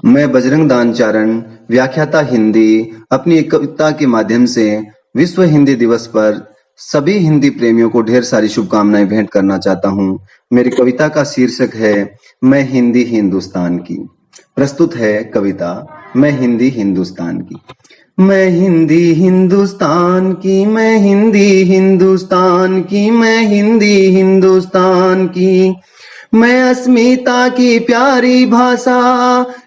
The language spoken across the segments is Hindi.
मैं बजरंग दानचारण, व्याख्याता हिंदी, अपनी एक कविता के माध्यम से विश्व हिंदी दिवस पर सभी हिंदी प्रेमियों को ढेर सारी शुभकामनाएं भेंट करना चाहता हूं। मेरी कविता का शीर्षक है मैं हिंदी हिंदुस्तान की। प्रस्तुत है कविता मैं हिंदी हिंदुस्तान की। मैं हिंदी हिंदुस्तान की, मैं हिंदी हिंदुस्तान की, मैं हिंदी हिंदुस्तान की। मैं अस्मिता की प्यारी भाषा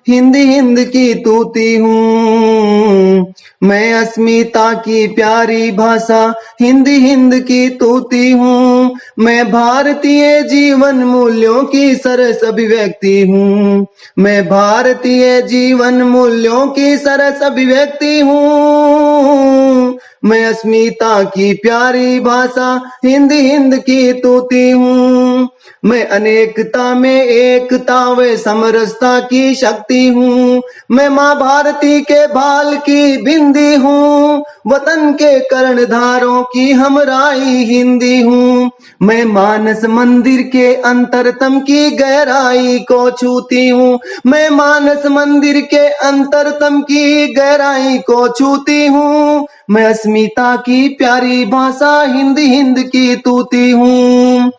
हिंदी हिंद की तूती हूँ। मैं अस्मिता की प्यारी भाषा हिंदी हिंद की तूती हूँ। मैं भारतीय जीवन मूल्यों की सरस अभिव्यक्ति हूँ। मैं भारतीय जीवन मूल्यों की सरस अभिव्यक्ति हूँ। मैं अस्मिता की प्यारी भाषा हिंदी हिंद की तूती हूँ। मैं अनेकता में एकता व समरसता की शक्ति हूँ। मैं माँ भारती के बाल की बिंदी हूँ। वतन के कर्णधारों की हमराई हिंदी हूँ। मैं मानस मंदिर के अंतरतम की गहराई को छूती हूँ। मैं मानस मंदिर के अंतरतम की गहराई को छूती हूँ। मैं अस्मिता की प्यारी भाषा हिंदी हिंद की तूती हूँ।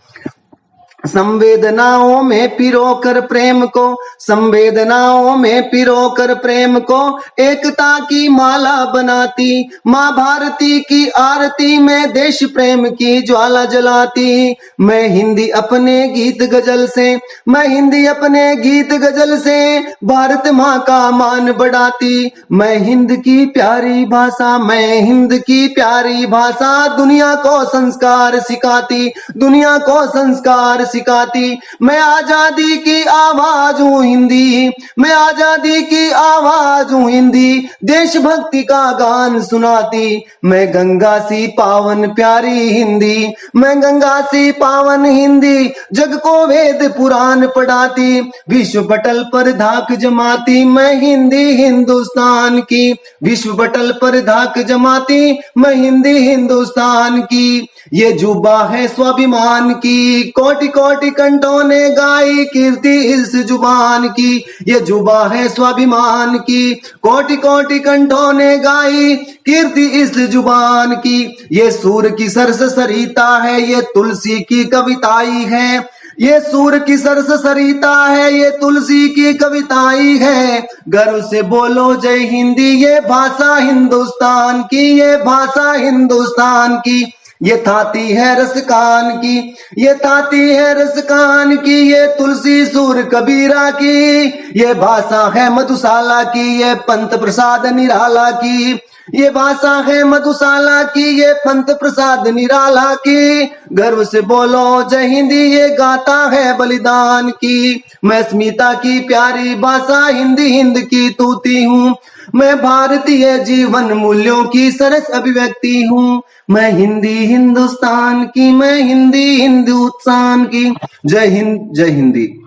संवेदनाओं में पिरोकर प्रेम को, संवेदनाओं में पिरोकर प्रेम को एकता की माला बनाती। माँ भारती की आरती में देश प्रेम की ज्वाला जलाती। मैं हिंदी अपने गीत गजल से, मैं हिंदी अपने गीत गजल से भारत माँ का मान बढ़ाती। मैं हिंद की प्यारी भाषा, मैं हिंद की प्यारी भाषा दुनिया को संस्कार सिखाती, दुनिया को संस्कार सिखाती। मैं आजादी की आवाज हूँ हिंदी, मैं आजादी की आवाज हूँ हिंदी, देशभक्ति का गान सुनाती। मैं गंगा सी पावन प्यारी हिंदी, मैं गंगा सी पावन हिंदी, जग को वेद पुराण पढ़ाती, विश्व पटल पर धाक जमाती। मैं हिंदी हिंदुस्तान की, विश्व पटल पर धाक जमाती। मैं हिंदी हिंदुस्तान की। ये जुबा है स्वाभिमान की, कोटि कोटि कंठों ने गाई कीर्ति इस जुबान की। ये जुबा है स्वाभिमान की, कोटि कोटि कंठों ने गाई कीर्ति इस जुबान की। ये सूर की सरस सरिता है, ये तुलसी की कविताई है। ये सूर की सरस सरिता है, ये तुलसी की कविताई है। गर्व से बोलो जय हिंदी, ये भाषा हिंदुस्तान की, ये भाषा हिंदुस्तान की। ये थाती है रसकान की, ये थाती है रसकान की, ये तुलसी सूर कबीरा की। ये भाषा है मधुशाला की, ये पंत प्रसाद निराला की। ये भाषा है मधुशाला की, ये पंत प्रसाद निराला की। गर्व से बोलो जय हिंदी, ये गाता है बलिदान की। मैं अस्मिता की प्यारी भाषा हिंदी हिंद की तूती हूँ। मैं भारतीय जीवन मूल्यों की सरस अभिव्यक्ति हूँ। मैं हिंदी हिंदुस्तान की, मैं हिंदी हिंदुस्तान की। जय हिंद, जय हिंदी।